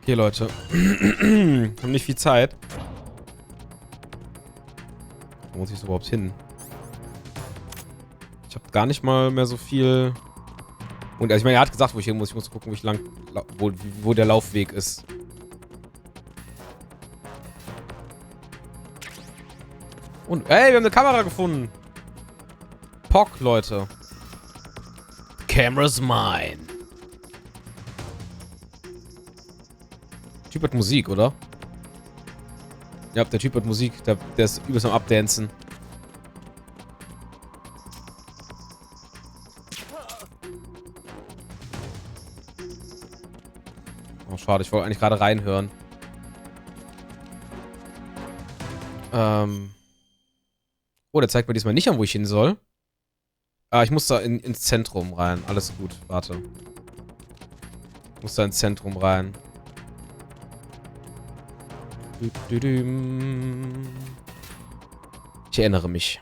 Okay, Leute. Haben nicht viel Zeit. Wo muss ich so überhaupt hin? Ich habe gar nicht mal mehr so viel... Und also ich meine, er hat gesagt, wo ich hin muss. Ich muss gucken, wo der Laufweg ist. Und, ey, wir haben eine Kamera gefunden. Pock, Leute. Camera's mine. Der Typ hat Musik, oder? Ja, der Typ hat Musik. Der ist übelst am Abdancen. Oh, schade. Ich wollte eigentlich gerade reinhören. Oh, der zeigt mir diesmal nicht an, wo ich hin soll. Ah, ich muss da ins Zentrum rein. Alles gut. Warte. Ich muss da ins Zentrum rein. Ich erinnere mich.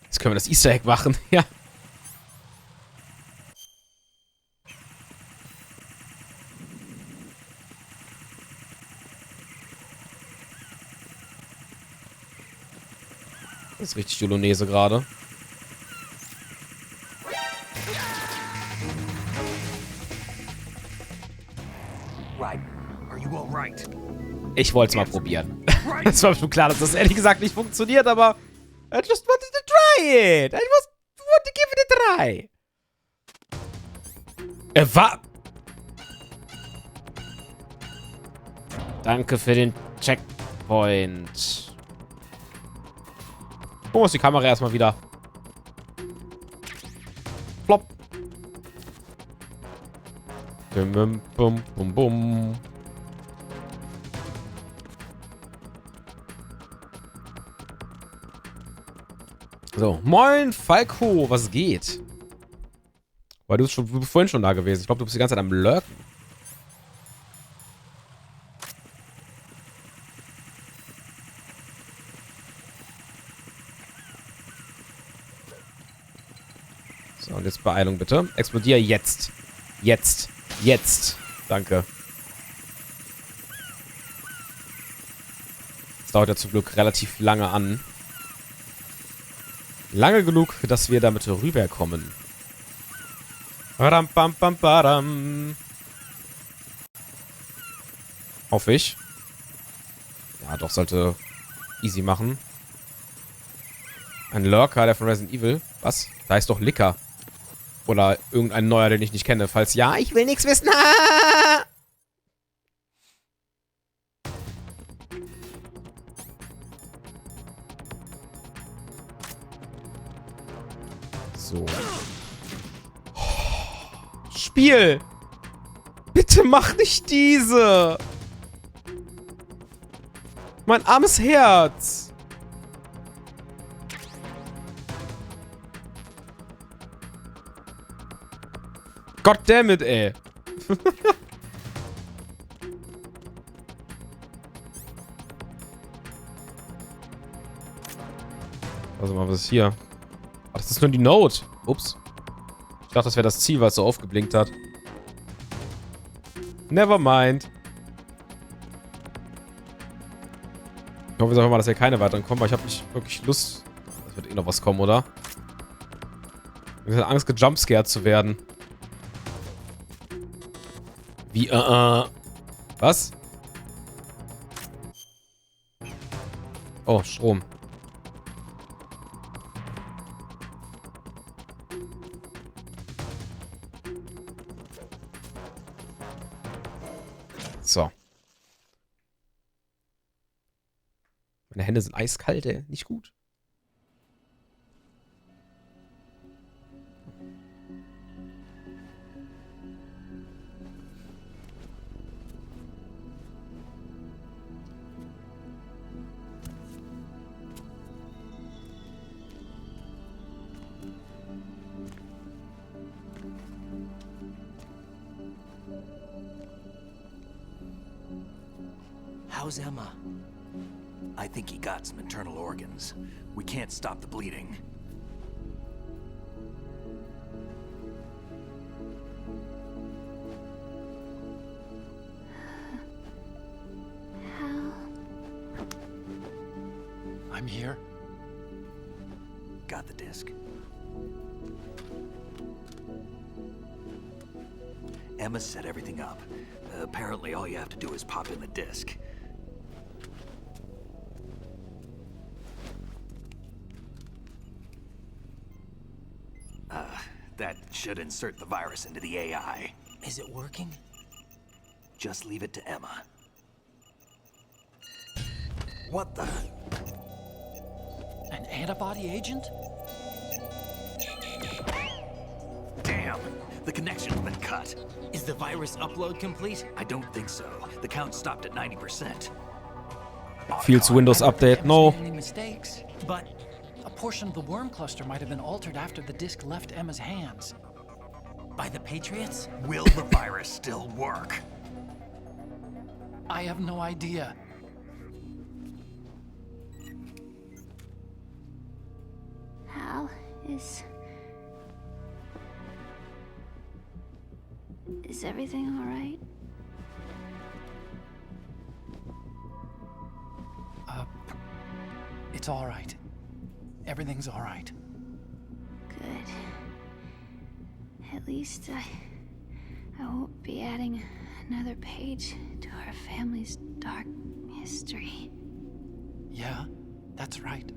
Jetzt können wir das Easter Egg machen. Ja. Das ist richtig Jolonese gerade. Ich wollte es mal probieren. Es war schon klar, dass das ehrlich gesagt nicht funktioniert, aber I just wanted to try it. I want to give it a try. Er war... Danke für den Checkpoint. Oh, ist die Kamera erstmal wieder. Flop. Bum, bum, bum, bum, bum. So, moin Falco, was geht? Weil du bist vorhin schon da gewesen. Ich glaube, du bist die ganze Zeit am Lurken. So, und jetzt Beeilung bitte. Explodier jetzt. Jetzt. Jetzt. Danke. Das dauert ja zum Glück relativ lange an. Lange genug, dass wir damit rüberkommen. Badam, bam, bam, badam. Hoffe ich. Ja, doch, sollte easy machen. Ein Lurker, der von Resident Evil. Was? Da ist doch Licker. Oder irgendein neuer, den ich nicht kenne. Falls ja, ich will nichts wissen. So. Spiel! Bitte mach nicht diese! Mein armes Herz! Goddammit, ey! Also mal, was ist hier? Ach, das ist nur die Note. Ups. Ich dachte, das wäre das Ziel, was so aufgeblinkt hat. Never mind. Ich hoffe mal, dass hier keine weiteren kommen, weil ich habe nicht wirklich Lust. Es wird eh noch was kommen, oder? Ich habe Angst, gejumpscared zu werden. Wie, Was? Oh, Strom. So. Meine Hände sind eiskalt, ey. Nicht gut. How's Emma? I think he got some internal organs. We can't stop the bleeding. here. Got the disc. Emma set everything up. Apparently all you have to do is pop in the disc. That should insert the virus into the AI. Is it working? Just leave it to Emma. What the? An antibody agent? Damn! The connection's been cut. Is the virus upload complete? I don't think so. The count stopped at 90%. Feels Windows Update. No. Any mistakes? But a portion of the worm cluster might have been altered after the disk left Emma's hands. By the Patriots? Will the virus still work? I have no idea. Hal, is everything all right? It's all right. Everything's all right. Good. At least I won't be adding another page to our family's dark history. Yeah, that's right.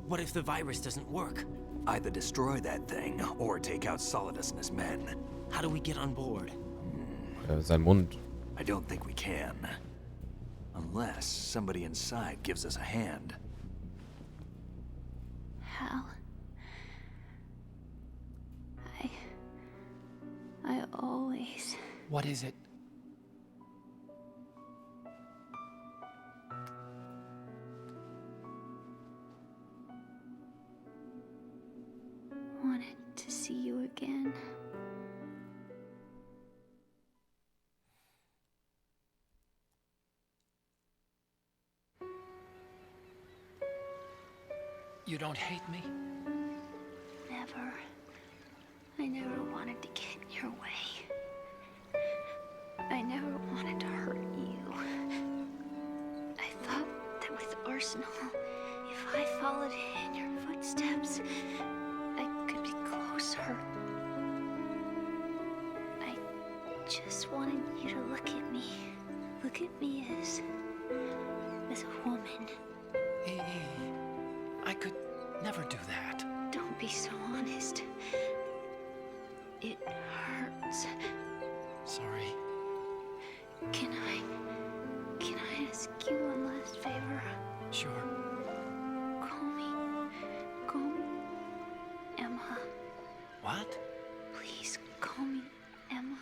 What if the virus doesn't work? Either destroy that thing, or take out Solidus and his men. How do we get on board? Sein Mund. I don't think we can. Unless somebody inside gives us a hand. Hal, I always... What is it? wanted to see you again. You don't hate me? Never. I never wanted to get in your way. I never wanted to hurt you. I thought that with Arsenal, if I followed in your footsteps, I could be closer. I just wanted you to look at me. Look at me as a woman. I could never do that. Don't be so honest. It hurts. Sorry. Can I ask you one last favor? Sure. Call me Emma. What? Please call me Emma.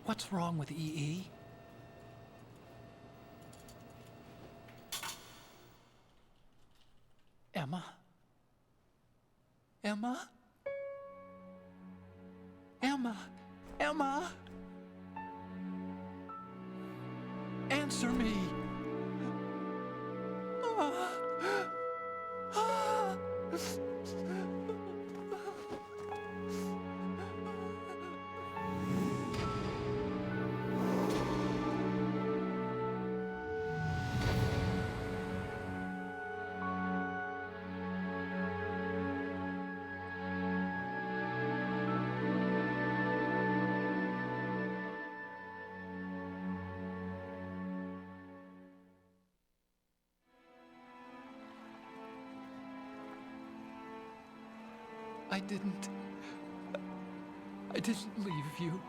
What's wrong with EE? Emma? Emma? Emma? Emma? Answer me! I didn't leave you.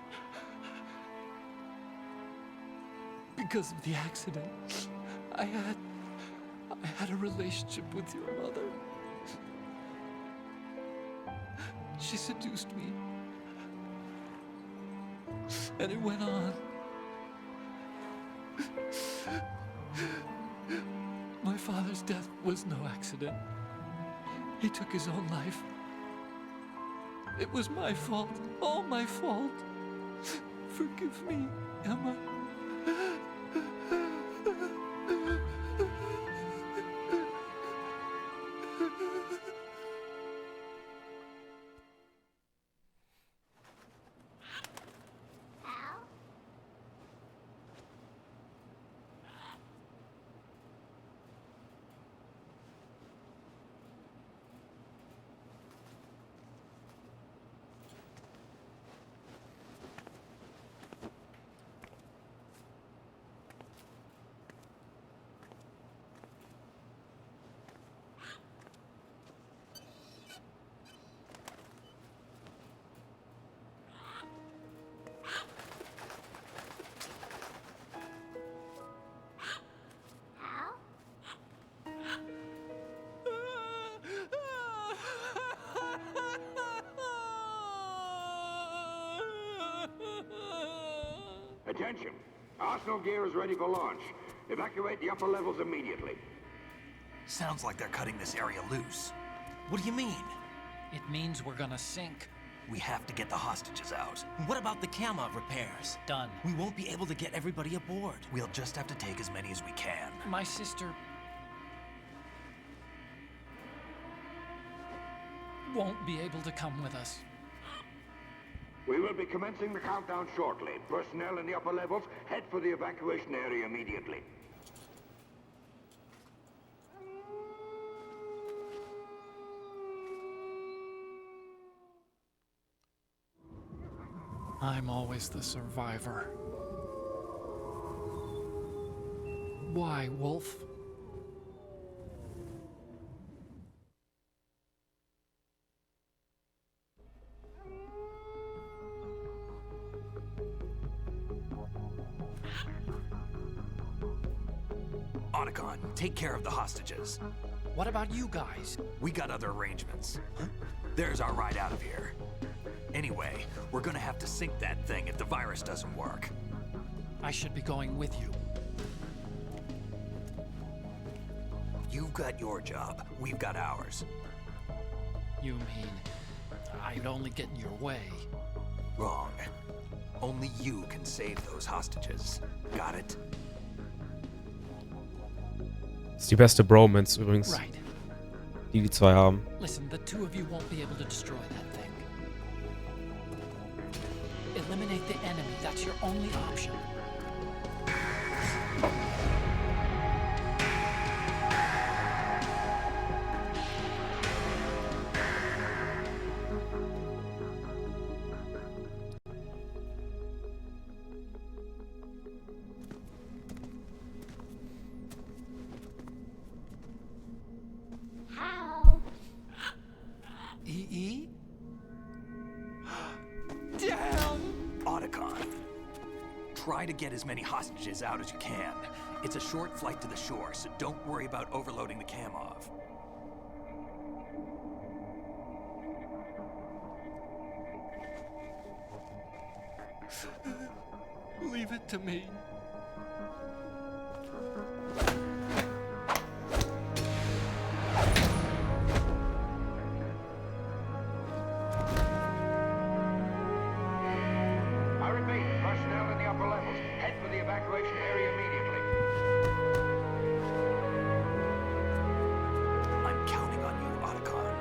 Because of the accident, I had a relationship with your mother. She seduced me. And it went on. My father's death was no accident. He took his own life. It was my fault, all my fault. Forgive me, Emma. Attention! Arsenal gear is ready for launch. Evacuate the upper levels immediately. Sounds like they're cutting this area loose. What do you mean? It means we're gonna sink. We have to get the hostages out. What about the camo repairs? Done. We won't be able to get everybody aboard. We'll just have to take as many as we can. My sister won't be able to come with us. We will be commencing the countdown shortly. Personnel in the upper levels, head for the evacuation area immediately. I'm always the survivor. Why, Wolf? Otacon, take care of the hostages. What about you guys? We got other arrangements. There's our ride out of here. Anyway, we're gonna have to sink that thing if the virus doesn't work. I should be going with you. You've got your job, we've got ours. You mean I'd only get in your way? Wrong. Only you can save those hostages. Got it? Das ist die beste Bromance übrigens, Right. die zwei haben. Listen, the two of you won't be able to destroy that thing. Eliminate the enemy. That's your only option. E? Damn! Otacon. Try to get as many hostages out as you can. It's a short flight to the shore, so don't worry about overloading the Kamov. Leave it to me. I repeat, personnel in the upper levels, head for the evacuation area immediately. I'm counting on you, Otacon.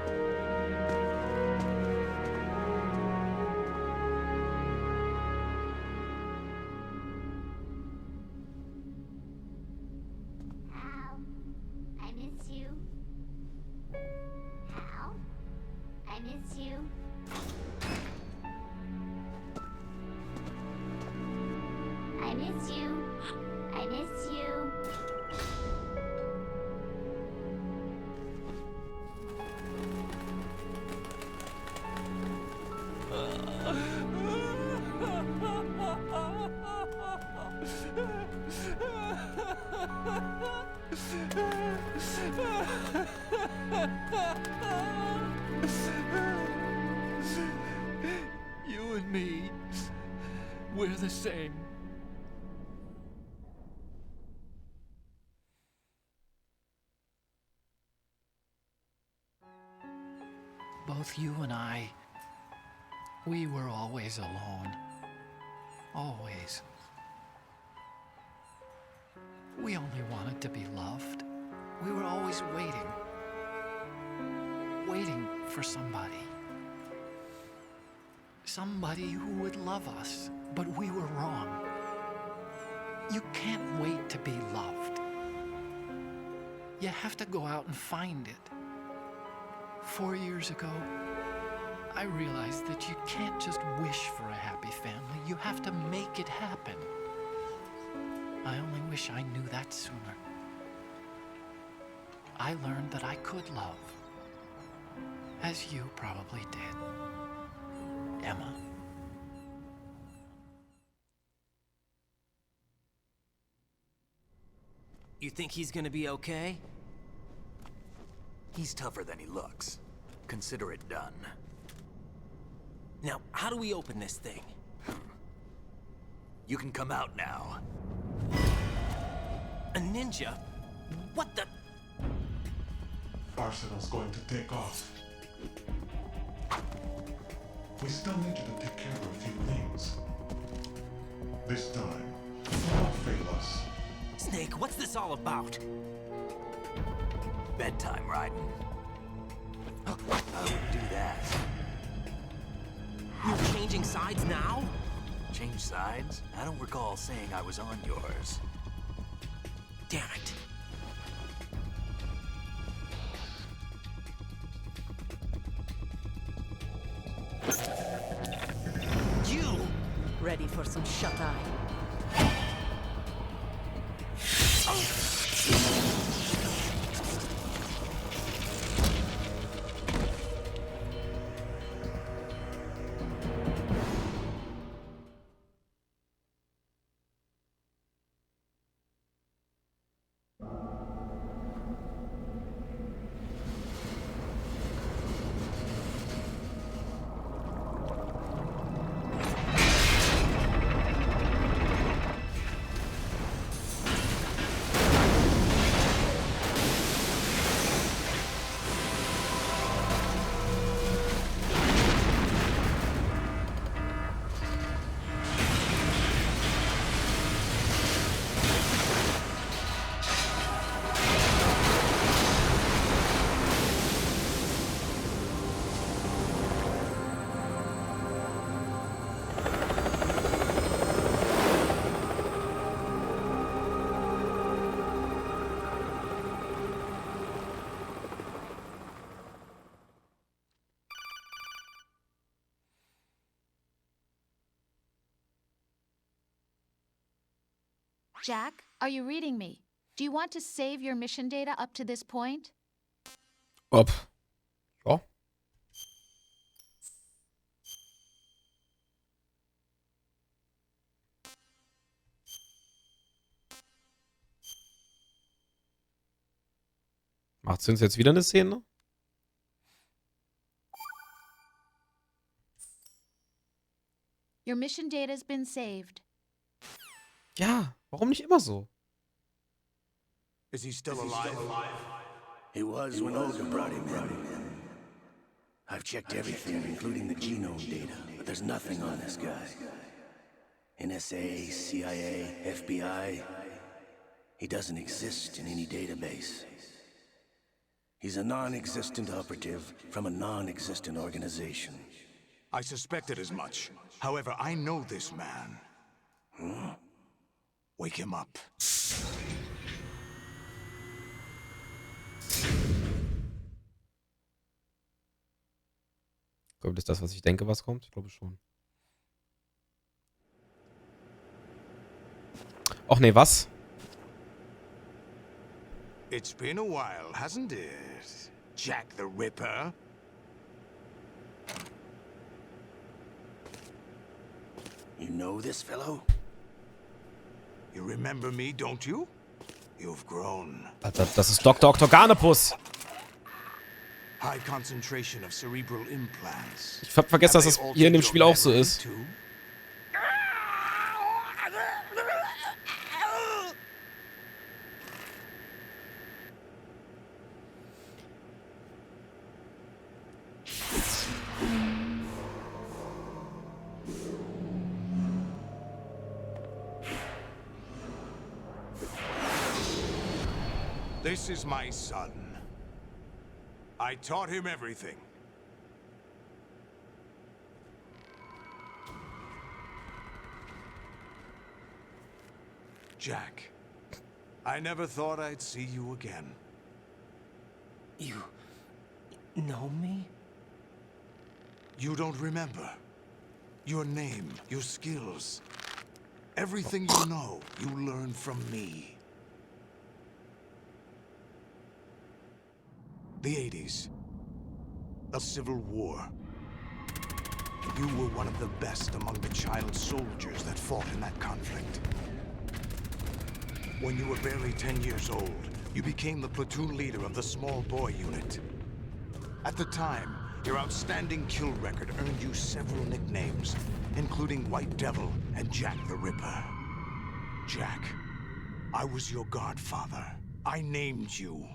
Hal, I miss you. Hal, I miss you. I miss you. I miss you. You and me, we're the same. Both you and I, we were always alone. always. We only wanted to be loved. We were always waiting. Waiting for somebody. Somebody who would love us, but we were wrong. You can't wait to be loved. You have to go out and find it. 4 years ago, I realized that you can't just wish for a happy family. You have to make it happen. I only wish I knew that sooner. I learned that I could love, as you probably did, Emma. You think he's gonna be okay? He's tougher than he looks. Consider it done. Now, how do we open this thing? You can come out now. A ninja? What the? Arsenal's going to take off. We still need you to take care of a few things. This time, don't fail us. Snake, what's this all about? Bedtime, Raiden. I wouldn't do that. You're changing sides now? Change sides? I don't recall saying I was on yours. Damn it. You! Ready for some shut-eye? Jack, are you reading me? Do you want to save your mission data up to this point? Ob. Ja. Macht sie uns jetzt wieder eine Szene? Your mission data's been saved. Ja, warum nicht immer so? Is he still alive? He was when Olga brought him in. I've checked everything, including the genome data, but there's nothing on this guy. NSA, CIA, FBI. He doesn't exist in any database. He's a non-existent operative from a non-existent organization. I suspected as much. However, I know this man. Huh? Wake him up. Kommt das, was ich denke, was kommt? Ich glaube schon. Och nee, was? It's been a while, hasn't it? Jack the Ripper? You know this fellow? You remember me, don't you? You've grown. Alter, das ist Dr. Octoganopus. High concentration of cerebral implants. Ich hab vergessen, dass das hier in dem Spiel auch so ist. This is my son. I taught him everything. Jack, I never thought I'd see you again. You know me? You don't remember. Your name, your skills. Everything you know, you learned from me. The 80s. A civil war. You were one of the best among the child soldiers that fought in that conflict. When you were barely 10 years old, you became the platoon leader of the small boy unit. At the time, your outstanding kill record earned you several nicknames, including White Devil and Jack the Ripper. Jack, I was your godfather. I named you.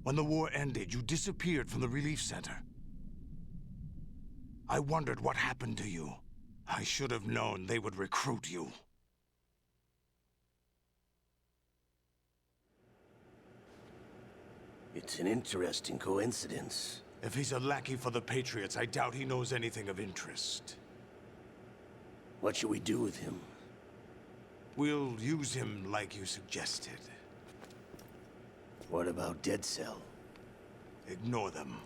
When the war ended, you disappeared from the relief center. I wondered what happened to you. I should have known they would recruit you. It's an interesting coincidence. If he's a lackey for the Patriots, I doubt he knows anything of interest. What should we do with him? We'll use him like you suggested. What about Dead Cell? Ignore them.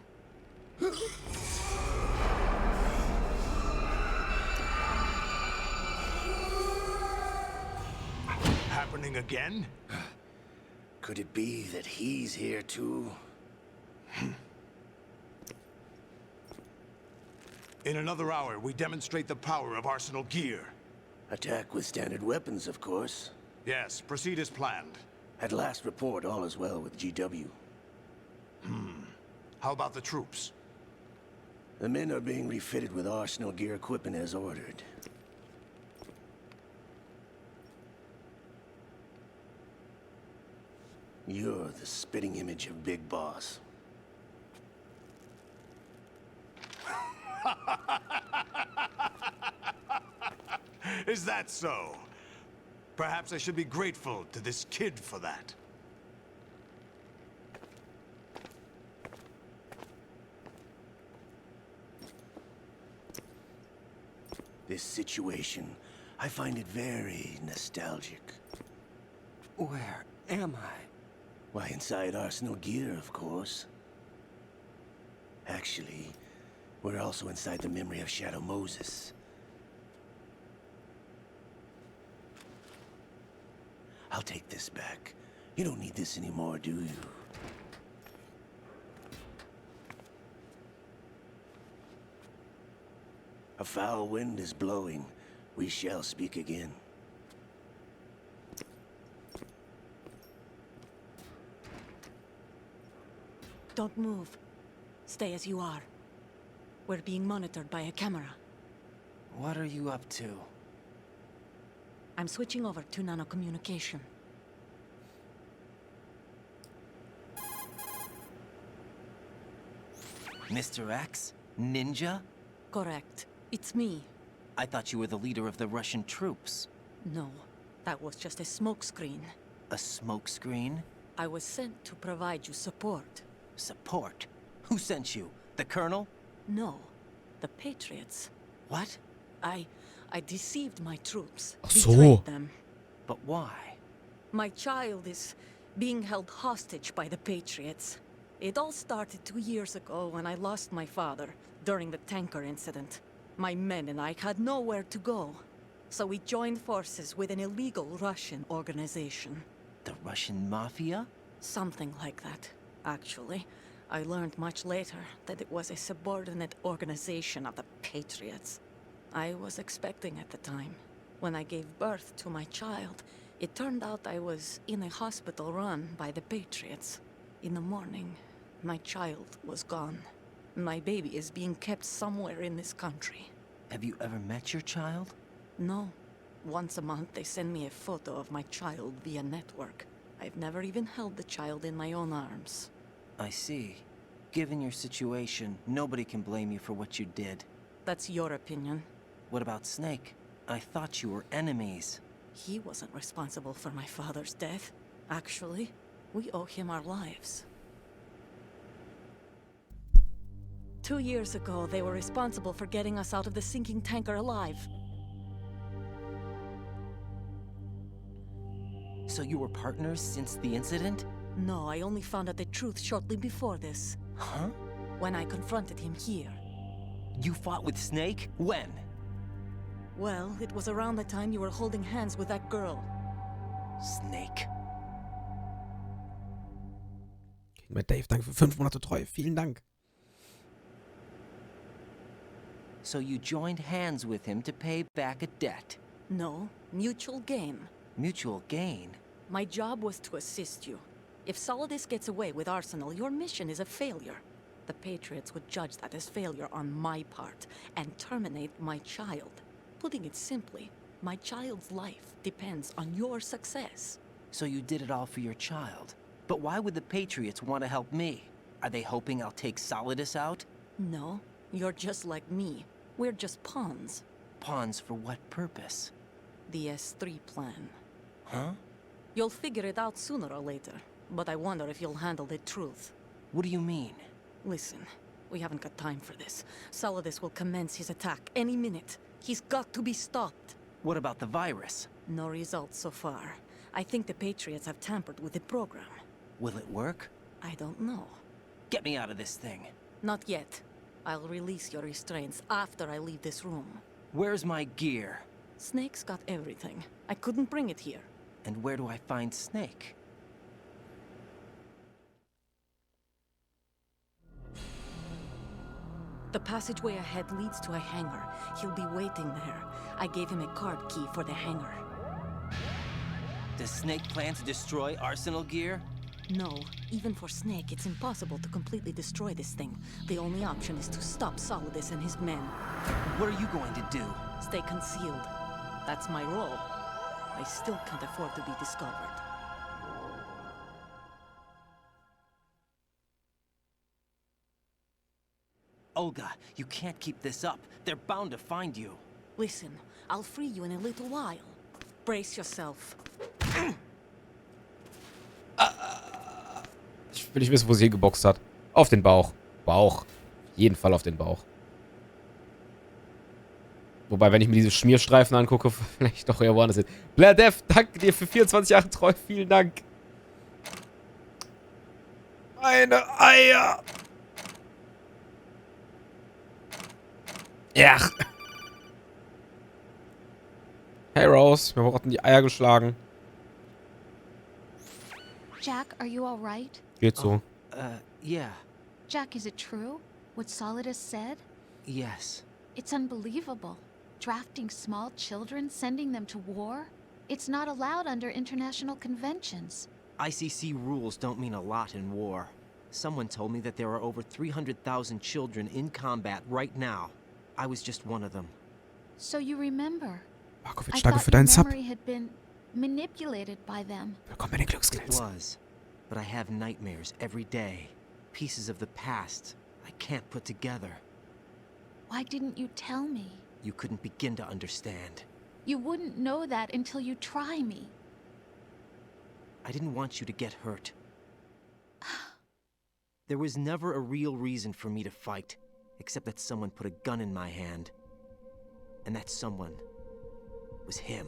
Happening again? Could it be that he's here too? In another hour, we demonstrate the power of Arsenal gear. Attack with standard weapons, of course. Yes, proceed as planned. At last report, all is well with GW. How about the troops? The men are being refitted with Arsenal gear equipment as ordered. You're the spitting image of Big Boss. Is that so? Perhaps I should be grateful to this kid for that. This situation, I find it very nostalgic. Where am I? Why, inside Arsenal gear, of course. Actually, we're also inside the memory of Shadow Moses. I'll take this back. You don't need this anymore, do you? A foul wind is blowing. We shall speak again. Don't move. Stay as you are. We're being monitored by a camera. What are you up to? I'm switching over to nanocommunication. Mr. X? Ninja? Correct. It's me. I thought you were the leader of the Russian troops. No, that was just a smokescreen. A smokescreen? I was sent to provide you support. Support? Who sent you? The Colonel? No, the Patriots. What? I deceived my troops. Ach so. Betrayed them. But why? My child is being held hostage by the Patriots. It all started 2 years ago when I lost my father during the tanker incident. My men and I had nowhere to go, so we joined forces with an illegal Russian organization. The Russian Mafia? Something like that, actually. I learned much later that it was a subordinate organization of the Patriots. I was expecting at the time. When I gave birth to my child, it turned out I was in a hospital run by the Patriots. In the morning, my child was gone. My baby is being kept somewhere in this country. Have you ever met your child? No. Once a month, they send me a photo of my child via network. I've never even held the child in my own arms. I see. Given your situation, nobody can blame you for what you did. That's your opinion. What about Snake? I thought you were enemies. He wasn't responsible for my father's death. Actually, We owe him our lives. 2 years ago, they were responsible for getting us out of the sinking tanker alive. So you were partners since the incident? No, I only found out the truth shortly before this. Huh? When I confronted him here. You fought with Snake? When? Well, it was around the time you were holding hands with that girl. Snake. Kriegen wir Dave, danke für 5 Monate Treue. Vielen Dank. So you joined hands with him to pay back a debt? No, mutual gain. Mutual gain? My job was to assist you. If Solidus gets away with Arsenal, your mission is a failure. The Patriots would judge that as failure on my part and terminate my child. Putting it simply, my child's life depends on your success. So you did it all for your child. But why would the Patriots want to help me? Are they hoping I'll take Solidus out? No, you're just like me. We're just pawns. Pawns for what purpose? The S3 plan. Huh? You'll figure it out sooner or later, but I wonder if you'll handle the truth. What do you mean? Listen, we haven't got time for this. Solidus will commence his attack any minute. He's got to be stopped. What about the virus? No results so far. I think the Patriots have tampered with the program. Will it work? I don't know. Get me out of this thing. Not yet. I'll release your restraints after I leave this room. Where's my gear? Snake's got everything. I couldn't bring it here. And where do I find Snake? The passageway ahead leads to a hangar. He'll be waiting there. I gave him a card key for the hangar. Does Snake plan to destroy Arsenal gear? No. Even for Snake, it's impossible to completely destroy this thing. The only option is to stop Solidus and his men. What are you going to do? Stay concealed. That's my role. I still can't afford to be discovered. Olga, you can't keep this up. They're bound to find you. Listen, I'll free you in a little while. Brace yourself. Ich will nicht wissen, wo sie geboxt hat. Auf den Bauch. Bauch. Auf jeden Fall auf den Bauch. Wobei, wenn ich mir diese Schmierstreifen angucke, vielleicht doch eher woanders sind. Blair Dev, danke dir für 24 Jahre treu. Vielen Dank. Meine Eier. Ja. Hey Rose, mir wurden die Eier geschlagen. Jack, are you all right? Geht so. Yeah. Jack, is it true? What Solidus said? Yes. It's unbelievable. Drafting small children, sending them to war? It's not allowed under international conventions. ICC rules don't mean a lot in war. Someone told me that there are over 300,000 children in combat right now. I was just one of them. So you remember? Markovic, I danke thought für your deinen Sub. memory had been manipulated by them. Willkommen bei den It Glücksgrills. was, but I have nightmares every day. Pieces of the past I can't put together. Why didn't you tell me? You couldn't begin to understand. You wouldn't know that until you try me. I didn't want you to get hurt. There was never a real reason for me to fight, except that someone put a gun in my hand. And that someone was him.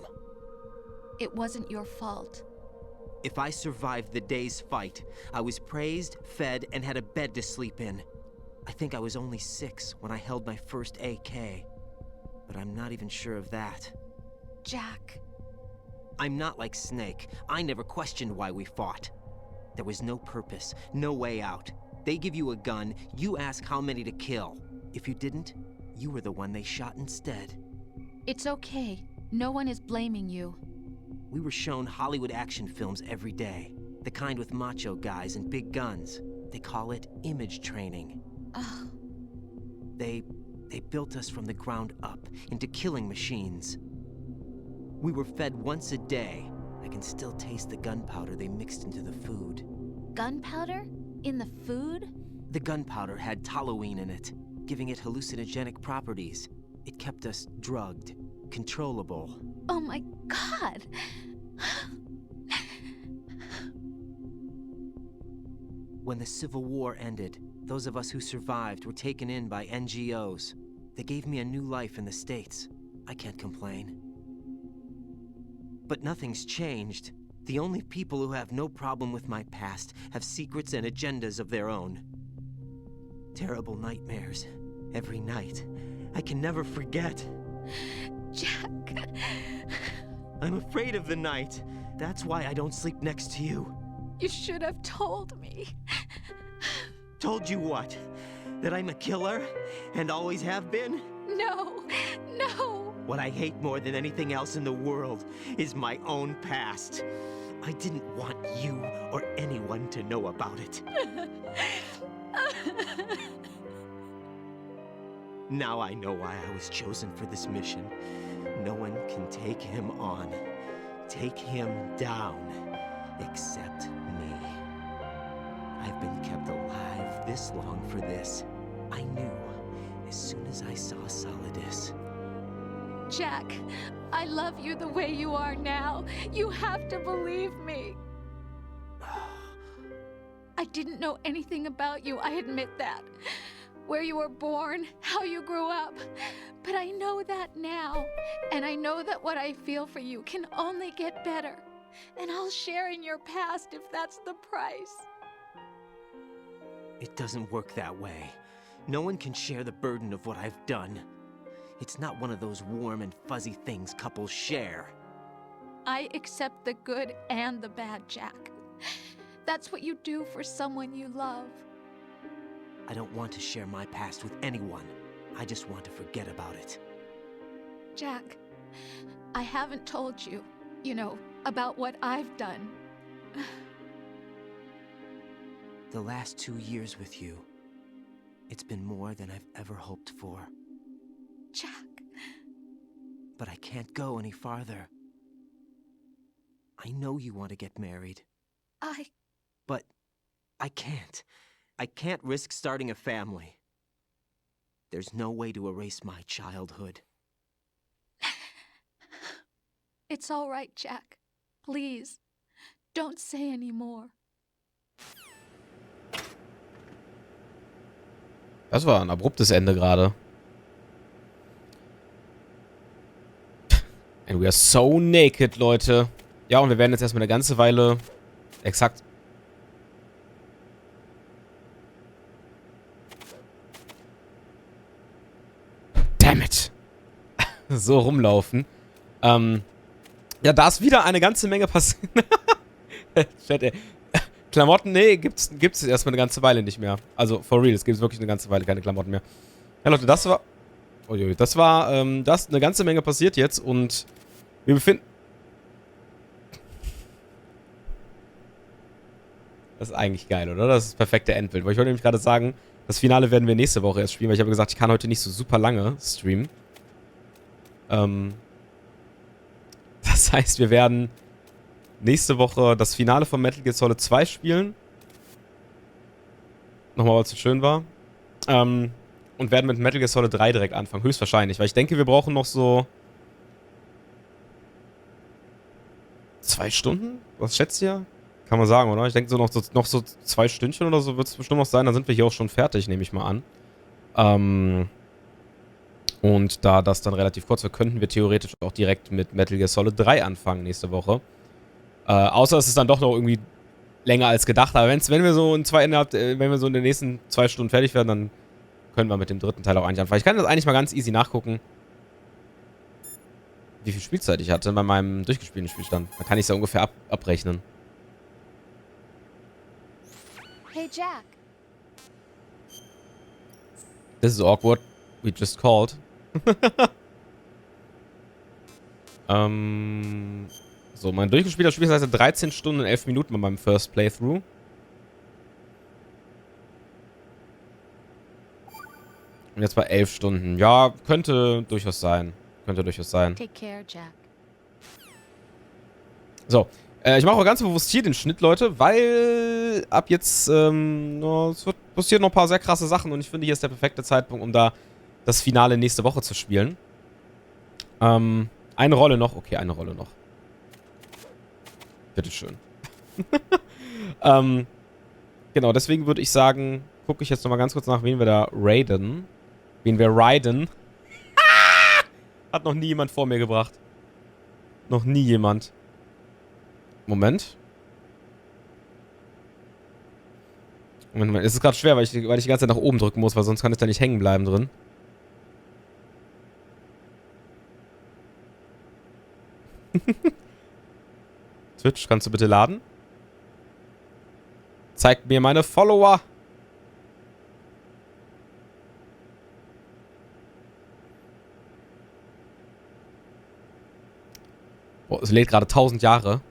It wasn't your fault. If I survived the day's fight, I was praised, fed, and had a bed to sleep in. I think I was only 6 when I held my first AK. But I'm not even sure of that. Jack. I'm not like Snake. I never questioned why we fought. There was no purpose, no way out. They give you a gun, you ask how many to kill. If you didn't, you were the one they shot instead. It's okay. No one is blaming you. We were shown Hollywood action films every day. The kind with macho guys and big guns. They call it image training. Ugh. They built us from the ground up into killing machines. We were fed once a day. I can still taste the gunpowder they mixed into the food. Gunpowder? In the food? The gunpowder had toluene in it, giving it hallucinogenic properties. It kept us drugged, controllable. Oh my God! When the Civil War ended, those of us who survived were taken in by NGOs. They gave me a new life in the States. I can't complain. But nothing's changed. The only people who have no problem with my past have secrets and agendas of their own. Terrible nightmares. Every night. I can never forget. Jack. I'm afraid of the night. That's why I don't sleep next to you. You should have told me. Told you what? That I'm a killer? And always have been? No. No. What I hate more than anything else in the world is my own past. I didn't want you or anyone to know about it. Now I know why I was chosen for this mission. No one can take him on, take him down, except me. I've been kept alive this long for this. I knew as soon as I saw Solidus. Jack, I love you the way you are now. You have to believe me. I didn't know anything about you, I admit that. Where you were born, how you grew up. But I know that now. And I know that what I feel for you can only get better. And I'll share in your past if that's the price. It doesn't work that way. No one can share the burden of what I've done. It's not one of those warm and fuzzy things couples share. I accept the good and the bad, Jack. That's what you do for someone you love. I don't want to share my past with anyone. I just want to forget about it. Jack, I haven't told you, about what I've done. The last 2 years with you, it's been more than I've ever hoped for. Jack. But I can't go any farther. I know you want to get married. But I can't. I can't risk starting a family. There's no way to erase my childhood. It's all right, Jack. Please, don't say any more. Das war ein abruptes Ende gerade. And we are so naked, Leute. Ja, und wir werden jetzt erstmal eine ganze Weile exakt Damn it. So rumlaufen. Ja, da ist wieder eine ganze Menge passiert. Klamotten, nee, gibt's erstmal eine ganze Weile nicht mehr. Also, for real, es gibt wirklich eine ganze Weile keine Klamotten mehr. Ja, Leute, das war... Uiui, das war, das ist eine ganze Menge passiert jetzt und wir befinden... Das ist eigentlich geil, oder? Das ist das perfekte Endbild. Weil ich wollte nämlich gerade sagen, das Finale werden wir nächste Woche erst spielen, weil ich habe gesagt, ich kann heute nicht so super lange streamen. Das heißt, wir werden nächste Woche das Finale von Metal Gear Solid 2 spielen. Nochmal, weil es so schön war. Und werden mit Metal Gear Solid 3 direkt anfangen. Höchstwahrscheinlich. Weil ich denke, wir brauchen noch so 2 Stunden? Was schätzt ihr? Kann man sagen, oder? Ich denke, noch so 2 Stündchen oder so wird es bestimmt noch sein. Dann sind wir hier auch schon fertig, nehme ich mal an. Und da das dann relativ kurz wird, könnten wir theoretisch auch direkt mit Metal Gear Solid 3 anfangen nächste Woche. Außer es ist dann doch noch irgendwie länger als gedacht. Aber wenn wir so in den nächsten 2 Stunden fertig werden, dann können wir mit dem dritten Teil auch eigentlich anfangen. Ich kann das eigentlich mal ganz easy nachgucken, wie viel Spielzeit ich hatte bei meinem durchgespielten Spielstand. Da kann ich es ja ungefähr abrechnen. Hey, Jack. This is awkward. We just called. So, mein durchgespielter Spielzeit heißt 13 Stunden und 11 Minuten bei meinem First Playthrough. Und jetzt bei 11 Stunden. Ja, könnte durchaus sein. Könnte durchaus sein. Take care, Jack. So, ich mache auch ganz bewusst hier den Schnitt, Leute, weil ab jetzt, es passieren noch ein paar sehr krasse Sachen und ich finde, hier ist der perfekte Zeitpunkt, um da das Finale nächste Woche zu spielen. Eine Rolle noch. Okay, eine Rolle noch. Bitteschön. Genau, Genau, deswegen würde ich sagen, gucke ich jetzt nochmal ganz kurz nach, wen wir da raiden. Wen wir riden. Hat noch nie jemand vor mir gebracht. Noch nie jemand. Moment. Moment, es ist gerade schwer, weil ich die ganze Zeit nach oben drücken muss, weil sonst kann es da nicht hängen bleiben drin. Twitch, kannst du bitte laden? Zeig mir meine Follower. Oh, es lädt gerade 1000 Jahre.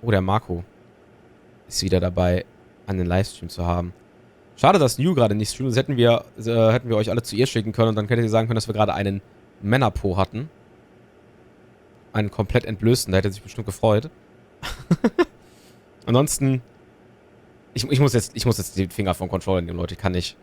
Oh, der Marco ist wieder dabei, einen Livestream zu haben. Schade, dass New gerade nicht streamt. Sonst hätten wir euch alle zu ihr schicken können und dann hättet ihr sagen können, dass wir gerade einen Männerpo hatten. Einen komplett entblößten. Da hätte er sich bestimmt gefreut. Ansonsten, ich muss jetzt die Finger vom Controller nehmen, Leute. Ich kann nicht.